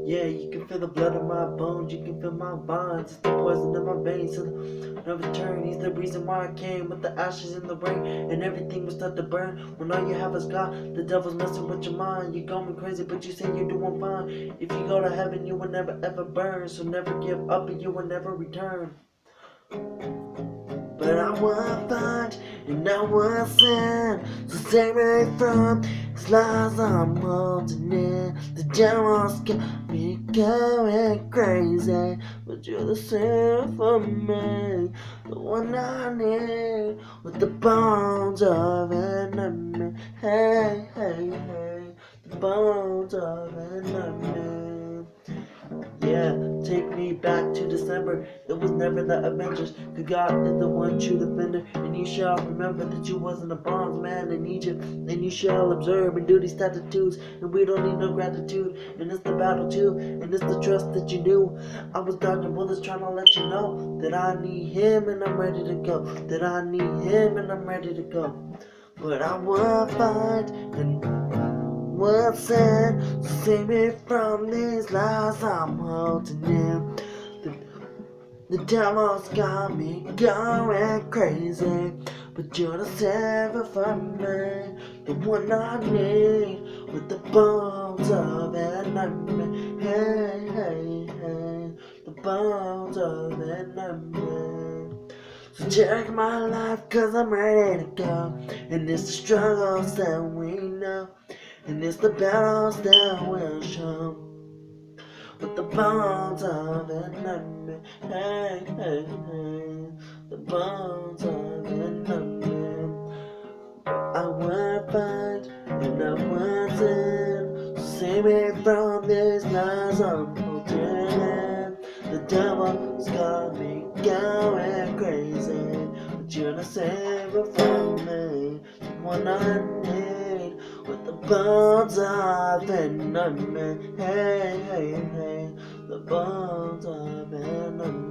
Yeah, you can feel the blood in my bones, you can feel my bonds. It's the poison in my veins, so no return. He's the reason why I came with the ashes in the rain, and everything will start to burn. When all you have is God, the devil's messing with your mind. You going crazy, but you say you're doing fine. If you go to heaven, you will never ever burn. So never give up, and you will never return. But I will fight and I will sin. So save me from these lies I'm holding in. The devil's got me going crazy, but you're the same for me, the one I need, with the bones of an enemy. Hey, hey, hey, the bones of an enemy. Yeah, take me back to December. It was never the Avengers. Cause God is the one true defender. And you shall remember that you wasn't a bronze man in Egypt. And you shall observe and do these attitudes. And we don't need no gratitude. And it's the battle too. And it's the trust that you do. I was dodging bullets trying to let you know that I need him and I'm ready to go. That I need him and I'm ready to go. But I will fight and what's said, so save me from these lies I'm holding in. The devil's got me going crazy, but you're the savior for me, the one I need, with the bones of an enemy. Hey, hey, hey, the bones of an enemy. So check my life, cause I'm ready to go. And it's the struggles that we know, and it's the battles that we'll show, with the bones of an enemy. Hey, hey, hey, the bones of an enemy. I will fight and I will sin. So save me from these lies I'm holding in. The devil's got me going crazy, but you're the savior for me, the one I need, with the bones of an enemy. Hey, hey, hey, the bones of an enemy.